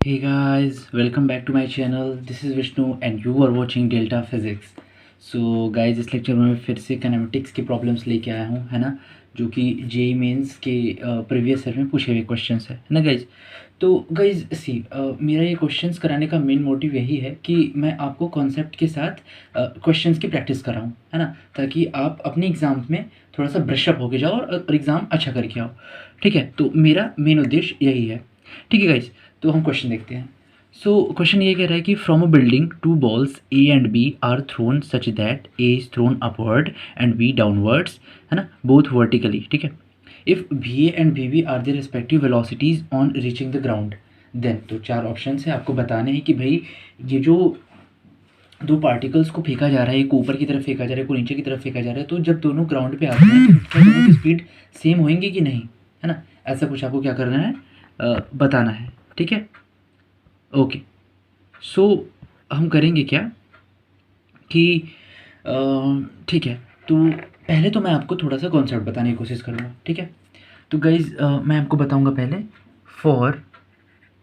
Hey guys, welcome back to my channel. This is Vishnu and you are watching Delta Physics. So guys, इस lecture में मैं फिर से kinematics की problems लेके आया हूँ, है ना, जो कि जेई मेंस के प्रीवियस ईयर में पूछे हुए क्वेश्चंस है ना गाइज। तो गाइज मेरा ये क्वेश्चंस कराने का मेन मोटिव यही है कि मैं आपको कॉन्सेप्ट के साथ क्वेश्चंस की प्रैक्टिस कराऊँ, है ना, ताकि आप अपने एग्ज़ाम में थोड़ा सा ब्रशअप होके जाओ और एग्ज़ाम अच्छा करके आओ। ठीक है, तो मेरा मेन उद्देश्य यही है। ठीक है गाइज, तो हम क्वेश्चन देखते हैं। सो क्वेश्चन ये कह रहा है कि from a building two balls A and B are thrown such that A is thrown upward and B downwards, है ना, बोथ वर्टिकली। ठीक है, if v A and v B are the respective velocities on reaching the ground then. तो चार option है, आपको बताने हैं कि भाई ये जो दो पार्टिकल्स को फेंका जा रहा है, एक ऊपर की तरफ फेंका जा रहा है, एक नीचे की तरफ फेंका जा रहा है, तो जब दोनों ग्राउंड पे आते हैं तो क्या दोनों की स्पीड सेम होंगी कि नहीं, है ना, ऐसा कुछ आपको क्या करना है, बताना है। ठीक है, ओके। सो हम करेंगे क्या कि ठीक है, तो पहले तो मैं आपको थोड़ा सा कॉन्सेप्ट बताने की कोशिश करूँगा। ठीक है, तो गाइज मैं आपको बताऊँगा पहले फॉर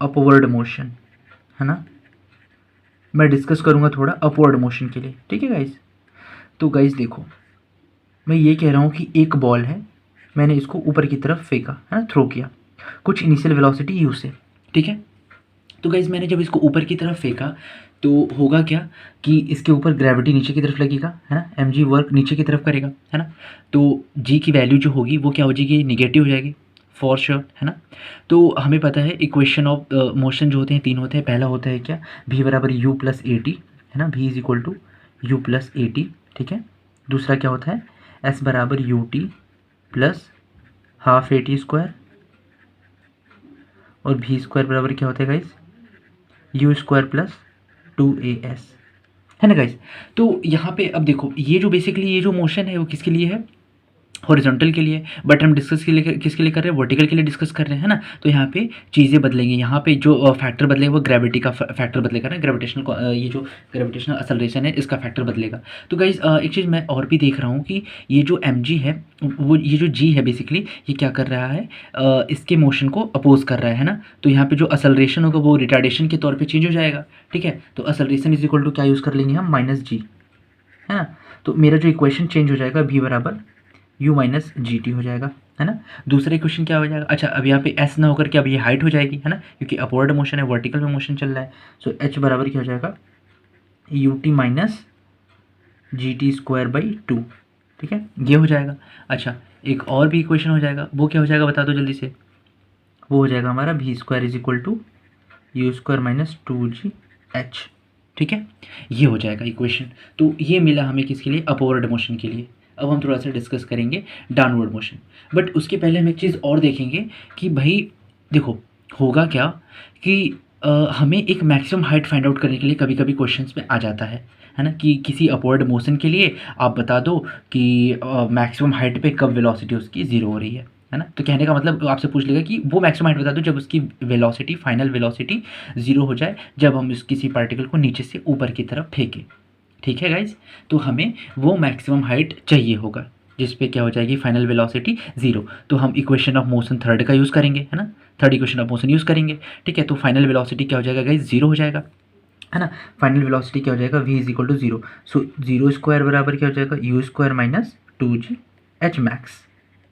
अपवर्ड मोशन, है ना, मैं डिस्कस करूँगा थोड़ा अपवर्ड मोशन के लिए। ठीक है गाइज, तो गाइज देखो, मैं ये कह रहा हूँ कि एक बॉल है, मैंने इसको ऊपर की तरफ फेंका, है ना, थ्रो किया, कुछ इनिशियल वेलोसिटी यू से। ठीक है, तो गाइज मैंने जब इसको ऊपर की तरफ फेंका तो होगा क्या कि इसके ऊपर ग्रेविटी नीचे की तरफ लगेगा, है ना, एम जी वर्क नीचे की तरफ करेगा, है ना, तो जी की वैल्यू जो होगी वो क्या हो जाएगी, निगेटिव हो जाएगी फॉर श्योर, है ना। तो हमें पता है इक्वेशन ऑफ मोशन जो होते हैं तीन होते हैं। पहला होता है क्या, v बराबर यू प्लस ए टी, है ना, v is equal to u plus a t. ठीक है, दूसरा क्या होता है, s बराबर u t plus half a t square, और v स्क्वायर बराबर क्या होता है guys, you square plus 2as, है ना गाइज। तो यहाँ पे अब देखो, ये जो बेसिकली ये जो मोशन है वो किसके लिए है, हॉरिजॉन्टल के लिए, बट हम डिस्कस के लिए किसके लिए कर रहे हैं, वर्टिकल के लिए डिस्कस कर रहे हैं, है ना। तो यहाँ पे चीज़ें बदलेंगी, यहाँ पे जो फैक्टर बदलेगा वो ग्रेविटी का फैक्टर बदलेगा ना, ग्रेविटेशनल ये जो ग्रेविटेशनल असलरेशन है इसका फैक्टर बदलेगा। तो गाइज एक चीज़ मैं और भी देख रहा हूँ कि ये जो एम जी है वो ये जो जी है बेसिकली ये क्या कर रहा है, इसके मोशन को अपोज कर रहा है ना। तो यहाँ पे जो असलरेशन होगा वो रिटार्डेशन के तौर पर चेंज हो जाएगा। ठीक है, तो असलरेशन इज इक्वल टू क्या यूज़ कर लेंगे हम, माइनस जी, है ना। तो मेरा जो इक्वेशन चेंज हो जाएगा, v बराबर u माइनस जी टी हो जाएगा, है ना। दूसरा इक्वेशन क्या हो जाएगा, अच्छा अब यहाँ पे s ना होकर के अब ये हाइट हो जाएगी, है ना, क्योंकि अपवर्ड मोशन है, वर्टिकल में मोशन चल रहा है। सो h बराबर क्या हो जाएगा, U T minus G T square by two. ठीक है, ये हो जाएगा। अच्छा एक और भी इक्वेशन हो जाएगा, वो क्या हो जाएगा बता दो जल्दी से, वो हो जाएगा हमारा v square is equal to u square minus two g h. ठीक है, ये हो जाएगा इक्वेशन। तो ये मिला हमें किसके लिए, अपवर्ड मोशन के लिए। अब हम थोड़ा सा डिस्कस करेंगे डाउनवर्ड मोशन, बट उसके पहले हम एक चीज़ और देखेंगे कि भाई देखो होगा क्या कि हमें एक मैक्सिमम हाइट फाइंड आउट करने के लिए कभी कभी क्वेश्चंस में आ जाता है ना, कि किसी अपवर्ड मोशन के लिए आप बता दो कि मैक्सिमम हाइट पे कब वेलोसिटी उसकी ज़ीरो हो रही है ना। तो कहने का मतलब आपसे पूछ लेगा कि वो मैक्सिमम हाइट बता दो जब उसकी वेलोसिटी फाइनल वेलोसिटी ज़ीरो हो जाए, जब हम इस किसी पार्टिकल को नीचे से ऊपर की तरफ फेंकें। ठीक है गाइज, तो हमें वो मैक्सिमम हाइट चाहिए होगा जिस पे क्या हो जाएगी, फाइनल वेलोसिटी ज़ीरो। तो हम इक्वेशन ऑफ मोशन थर्ड का यूज़ करेंगे, है ना, third equation of motion use करेंगे। ठीक है, तो फाइनल वेलोसिटी क्या हो जाएगा गाइज, ज़ीरो हो जाएगा, है ना। फाइनल वेलोसिटी क्या हो जाएगा, v is equal to zero. So zero square बराबर क्या हो जाएगा, u square minus two g h max,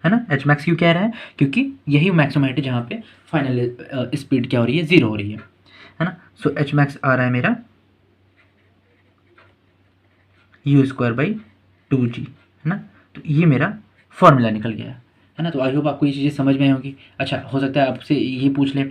है ना। एच मैक्स क्यों कह रहा है, क्योंकि यही मैक्सिमम हाइट है जहाँ पे फाइनल स्पीड क्या हो रही है, ज़ीरो हो रही है ना। सो एच मैक्स आ रहा है मेरा यू स्क्वायर बाई टू जी, है ना। तो ये मेरा फॉर्मूला निकल गया, है ना। तो आई होप आपको ये चीज़ें समझ में आई होगी। अच्छा हो सकता है आपसे ये पूछ ले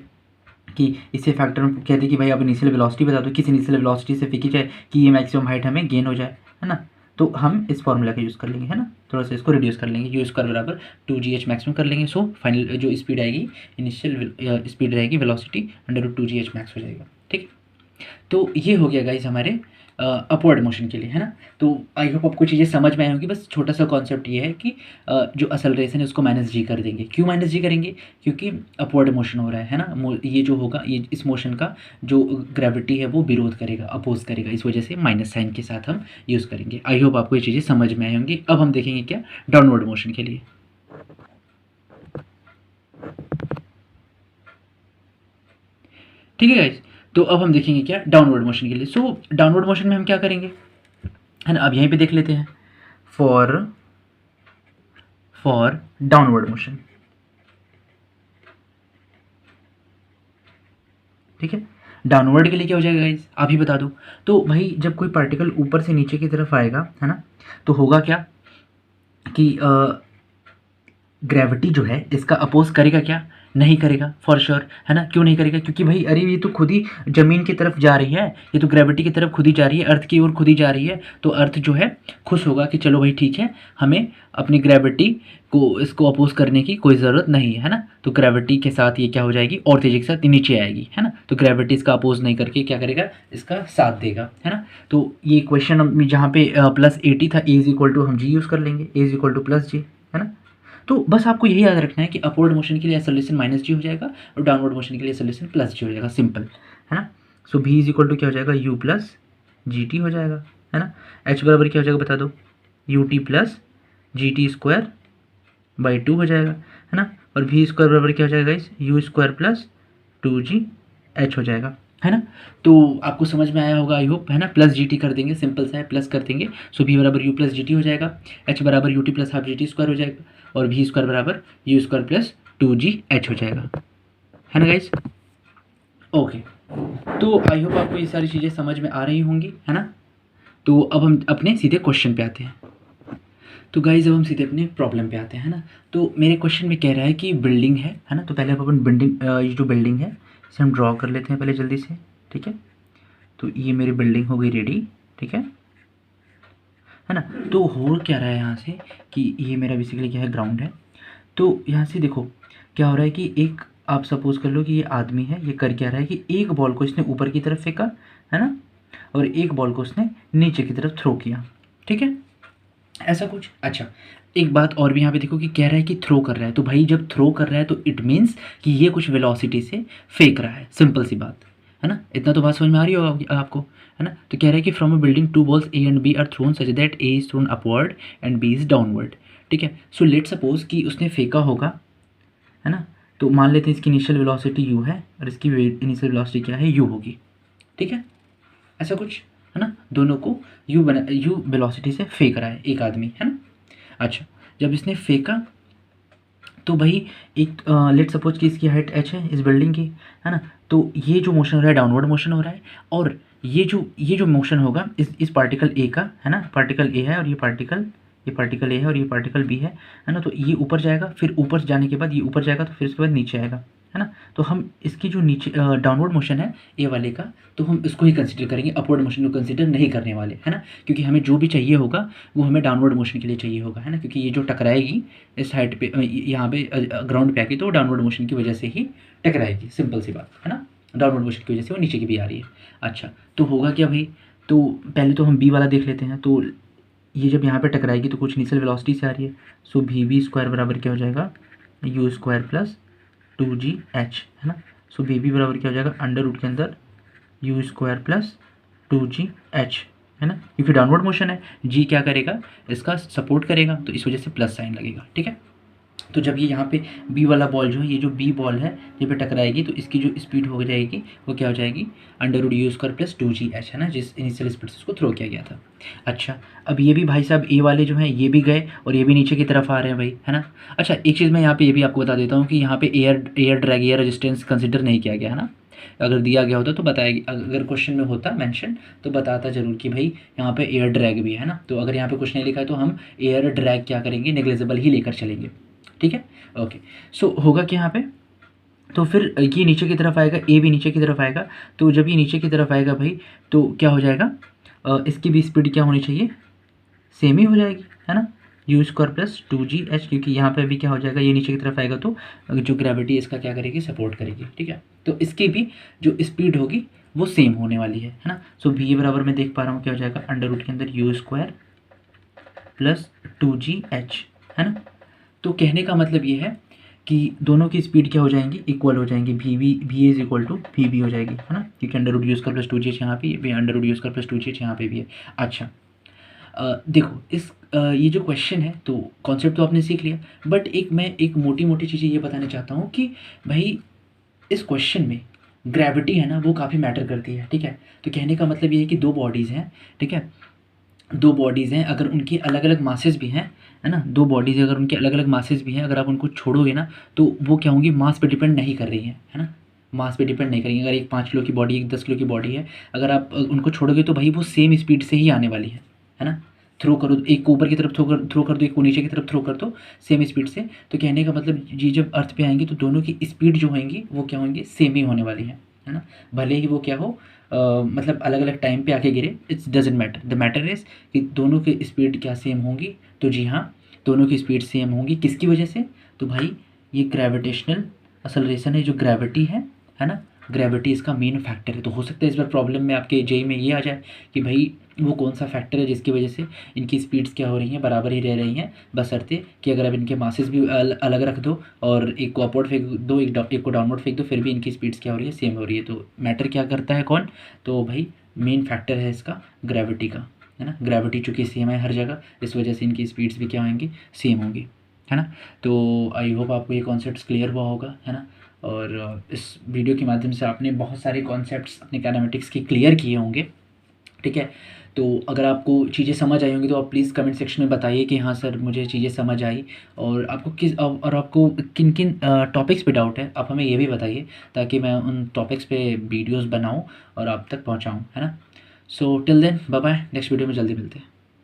कि इससे फैक्टर में कहते कि भाई आप इनिशियल वेलोसिटी बता दो, किस इनिशियल वेलोसिटी से फेंकी जाए कि ये मैक्सिमम हाइट हमें गेन हो जाए, है ना। तो हम इस फॉर्मूला का यूज़ कर लेंगे, है ना, थोड़ा सा इसको रिड्यूस कर लेंगे, यू स्क्वायर बराबर टू जी एच मैक्सिमम कर लेंगे। सो फाइनल जो स्पीड आएगी, इनिशियल स्पीड रहेगी velocity under root two g h max हो जाएगा। ठीक, तो ये हो गया गाइज हमारे अपवर्ड मोशन के लिए, है ना। तो आई होप आपको चीज़ें समझ में आई होगी। बस छोटा सा कॉन्सेप्ट ये है कि जो असलरेशन है उसको माइनस जी कर देंगे। क्यों माइनस जी करेंगे, क्योंकि अपवर्ड मोशन हो रहा है ना, ये जो होगा ये इस मोशन का जो ग्रेविटी है वो विरोध करेगा, अपोज करेगा, इस वजह से माइनस साइन के साथ हम यूज़ करेंगे। आई होप आपको ये चीज़ें समझ में आई होंगी। अब हम देखेंगे क्या, डाउनवर्ड मोशन के लिए। ठीक है गाइस। तो अब हम देखेंगे क्या डाउनवर्ड मोशन के लिए। सो डाउनवर्ड मोशन में हम क्या करेंगे, है ना, अब यहीं पे देख लेते हैं फॉर डाउनवर्ड मोशन। ठीक है, डाउनवर्ड के लिए क्या हो जाएगा गाइस, आप ही बता दो। तो भाई जब कोई पार्टिकल ऊपर से नीचे की तरफ आएगा, है ना, तो होगा क्या कि ग्रेविटी जो है इसका अपोज करेगा क्या, नहीं करेगा फॉर श्योर, है ना। क्यों नहीं करेगा, क्योंकि भाई अरे ये तो खुद ही ज़मीन की तरफ जा रही है, ये तो ग्रेविटी की तरफ खुद ही जा रही है, अर्थ की ओर खुद ही जा रही है। तो अर्थ जो है खुश होगा कि चलो भाई ठीक है, हमें अपनी ग्रेविटी को इसको अपोज करने की कोई ज़रूरत नहीं है ना। तो ग्रेविटी के साथ ये क्या हो जाएगी, और तेज़ी के साथ नीचे आएगी, है ना। तो ग्रेविटी इसका अपोज नहीं करके क्या करेगा, इसका साथ देगा, है ना। तो ये क्वेश्चन जहाँ पे +80 था, ए इज इक्वल टू हम जी यूज़ कर लेंगे, ए इज इक्वल टू +G, है ना। तो बस आपको यही याद रखना है कि अपवर्ड मोशन के लिए एक्सेलरेशन -G हो जाएगा और डाउनवर्ड मोशन के लिए एक्सेलरेशन +G हो जाएगा, सिंपल, है ना। सो v इज इक्वल टू क्या हो जाएगा, u प्लस जी टी हो जाएगा, है ना। h बराबर क्या हो जाएगा बता दो, you t plus G T square by 2 हो जाएगा, है ना। और v स्क्वायर बराबर क्या हो जाएगा इस यू स्क्वायर प्लस 2gh हो जाएगा, है ना। तो आपको समझ में आया होगा आई होप, है ना। +GT कर देंगे, सिंपल सा है, प्लस कर देंगे। सो v बराबर u प्लस जी टी हो जाएगा, h बराबर u t plus half G T square हो जाएगा, और v स्क्वायर बराबर यू स्क्वायर प्लस 2gh हो जाएगा, है ना गाइस। ओके, तो आई होप आपको ये सारी चीज़ें समझ में आ रही होंगी, है ना। तो अब हम अपने सीधे क्वेश्चन पे आते हैं। तो गाइज अब हम सीधे अपने प्रॉब्लम पे आते हैं, है ना। तो मेरे क्वेश्चन में कह रहा है कि बिल्डिंग है ना। तो पहले आप अपन बिल्डिंग, ये जो बिल्डिंग है इसे हम ड्रॉ कर लेते हैं पहले जल्दी से, ठीक है। तो ये मेरी बिल्डिंग हो गई रेडी, ठीक है ना। तो हो क्या रहा है यहाँ से कि ये मेरा बेसिकली क्या है, ग्राउंड है। तो यहाँ से देखो क्या हो रहा है कि एक, आप सपोज कर लो कि ये आदमी है, ये कर क्या रहा है कि एक बॉल को इसने ऊपर की तरफ फेंका, है ना, और एक बॉल को उसने नीचे की तरफ थ्रो किया, ठीक है, ऐसा कुछ। अच्छा, एक बात और भी यहाँ पे देखो कि कह रहा है कि थ्रो कर रहा है। तो भाई जब थ्रो कर रहा है तो इट मीन्स कि ये कुछ वेलोसिटी से फेंक रहा है, सिंपल सी बात, है ना। इतना तो बात समझ में आ रही होगा आपको, है ना। तो कह रहा है कि from a building 2 balls A and B are thrown such that A is thrown upward and B is downward, ठीक है। सो लेट सपोज कि उसने फेंका होगा, है ना। तो मान लेते हैं इसकी इनिशियल वेलोसिटी u है और इसकी इनिशियल वेलोसिटी क्या है, u होगी, ठीक है, ऐसा कुछ, है ना। दोनों को u वेलोसिटी से फेंक रहा है एक आदमी, है ना। अच्छा, जब इसने फेंका तो भाई एक लेट सपोज कि इसकी हाइट h है इस बिल्डिंग की, है ना। तो ये जो मोशन हो रहा है डाउनवर्ड मोशन हो रहा है, और ये जो मोशन होगा इस पार्टिकल A का, है ना, पार्टिकल A है और ये पार्टिकल A है और ये पार्टिकल B है ना। तो ये ऊपर जाएगा, फिर ऊपर जाने के बाद ये ऊपर जाएगा, तो फिर उसके बाद नीचे आएगा, है ना। तो हम इसकी जो नीचे डाउनवर्ड मोशन है ए वाले का, तो हम इसको ही कंसिडर करेंगे, अपवर्ड मोशन को कंसिडर नहीं करने वाले, है ना। क्योंकि हमें जो भी चाहिए होगा वो हमें डाउनवर्ड मोशन के लिए चाहिए होगा, है ना। क्योंकि ये जो टकराएगी इस हाइट पे, यहाँ पे ग्राउंड पे आके, तो डाउनवर्ड मोशन की वजह से ही टकराएगी, सिंपल सी बात, है ना। डाउनवर्ड मोशन की वजह से वो नीचे की भी आ रही है। अच्छा, तो होगा क्या भाई, तो पहले तो हम बी वाला देख लेते हैं। तो ये जब यहाँ पे टकराएगी तो कुछ इनिशियल वेलोसिटी से आ रही है। सो v स्क्वायर बराबर क्या हो जाएगा, यू स्क्वायर प्लस 2gh, है ना। सो v बराबर क्या हो जाएगा, अंडर रूट के अंदर यू स्क्वायर प्लस 2gh, है ना। क्योंकि डाउनवर्ड मोशन है, g क्या करेगा, इसका सपोर्ट करेगा, तो इस वजह से प्लस साइन लगेगा, ठीक है। तो जब ये यहाँ पे बी वाला बॉल जो है, ये जो बी बॉल है ये पे टकराएगी, तो इसकी जो स्पीड हो जाएगी वो क्या हो जाएगी, under root u square plus 2gh, है ना, जिस इनिशियल स्पीड से उसको थ्रो किया गया था। अच्छा, अब ये भी भाई साहब ए वाले जो हैं ये भी गए और ये भी नीचे की तरफ आ रहे हैं भाई, है ना। अच्छा, एक चीज़ मैं यहाँ पे ये भी आपको बता देता हूँ कि यहाँ पे air drag, air resistance consider नहीं किया गया, है ना। अगर दिया गया होता तो बताया, अगर क्वेश्चन में होता मेंशन तो बताता जरूर कि भाई यहाँ पे एयर ड्रैग भी है ना। तो अगर यहाँ पे कुछ नहीं लिखा है तो हम एयर ड्रैग क्या करेंगे, नेग्लिजिबल ही लेकर चलेंगे, ठीक है। ओके, सो होगा कि यहाँ पे, तो फिर ये नीचे की तरफ आएगा, ए भी नीचे की तरफ आएगा। तो जब ये नीचे की तरफ आएगा भाई, तो क्या हो जाएगा, इसकी भी स्पीड क्या होनी चाहिए, सेम ही हो जाएगी, है ना, यू स्क्वायर प्लस 2gh। क्योंकि यहाँ पे भी क्या हो जाएगा, ये नीचे की तरफ आएगा तो जो ग्रेविटी इसका क्या करेगी, सपोर्ट करेगी, ठीक है। तो इसकी भी जो स्पीड होगी वो सेम होने वाली है ना। सो v बराबर मैं देख पा रहा हूँ क्या हो जाएगा, अंडर रूट के अंदर यू स्क्वायर प्लस 2gh, है ना। तो कहने का मतलब ये है कि दोनों की स्पीड क्या हो जाएंगी, इक्वल हो जाएंगी, v is equal to v हो जाएगी, है ना। क्योंकि under root u square plus 2gh यहाँ पे भी, under root u square plus 2gh यहाँ पे भी है। अच्छा, देखो इस ये जो क्वेश्चन है तो कॉन्सेप्ट तो आपने सीख लिया, बट मैं एक मोटी मोटी चीज़ें ये बताना चाहता हूँ कि भाई इस क्वेश्चन में ग्रेविटी है ना वो काफ़ी मैटर करती है, ठीक है। तो कहने का मतलब ये है कि दो बॉडीज़ हैं, ठीक है, दो बॉडीज़ हैं, अगर उनकी अलग अलग मासेस भी हैं, है ना, दो बॉडीज़ अगर उनके अलग अलग मासेस भी हैं, अगर आप उनको छोड़ोगे ना तो वो क्या होंगी, मास पे डिपेंड नहीं कर रही हैं, है ना, मास पे डिपेंड नहीं करेंगी। अगर एक 5 किलो की बॉडी, एक 10 किलो की बॉडी है, अगर आप उनको छोड़ोगे तो भाई वो सेम स्पीड से ही आने वाली है ना। थ्रो करो, एक को ऊपर की तरफ थ्रो कर दो, एक को नीचे की तरफ थ्रो कर दो, सेम स्पीड से। तो कहने का मतलब ये जब अर्थ पे आएंगी तो दोनों की स्पीड जो होंगी वो क्या होंगी, सेम ही होने वाली है ना। भले ही वो क्या हो, मतलब अलग अलग टाइम पे आके गिरे, it's doesn't matter, the matter is कि दोनों की स्पीड क्या सेम होंगी। तो जी हाँ, दोनों की स्पीड सेम होंगी, किसकी वजह से, तो भाई ये ग्रेविटेशनल असलरेशन है, जो ग्रेविटी है ना, ग्रेविटी इसका मेन फैक्टर है। तो हो सकता है इस बार प्रॉब्लम में आपके जेई में ये आ जाए कि भाई वो कौन सा फैक्टर है जिसकी वजह से इनकी स्पीड्स क्या हो रही हैं, बराबर ही रह रही हैं, बशर्ते कि अगर आप इनके मासेस भी अलग रख दो और एक को अपवर्ड फेंक दो, एक को डाउनवर्ड फेंक दो, फिर भी इनकी स्पीड्स क्या हो रही है, सेम हो रही है। तो मैटर क्या करता है कौन, तो भाई मेन फैक्टर है इसका ग्रेविटी का, है ना। ग्रेविटी चूँकि सेम है हर जगह, इस वजह से इनकी स्पीड्स भी क्या होंगी, सेम होंगी, है ना। तो आई होप आपको ये कॉन्सेप्ट्स क्लियर हुआ होगा, है ना। और इस वीडियो के माध्यम से आपने बहुत सारे कॉन्सेप्ट्स अपने काइनेमेटिक्स के क्लियर किए होंगे, ठीक है। तो अगर आपको चीज़ें समझ आई होंगी तो आप प्लीज़ कमेंट सेक्शन में बताइए कि हाँ सर मुझे चीज़ें समझ आई, और आपको और आपको किन किन टॉपिक्स पे डाउट है, आप हमें ये भी बताइए, ताकि मैं उन टॉपिक्स पे वीडियोस बनाऊं और आप तक पहुंचाऊं, है ना। So till then bye bye, next video में जल्दी मिलते हैं।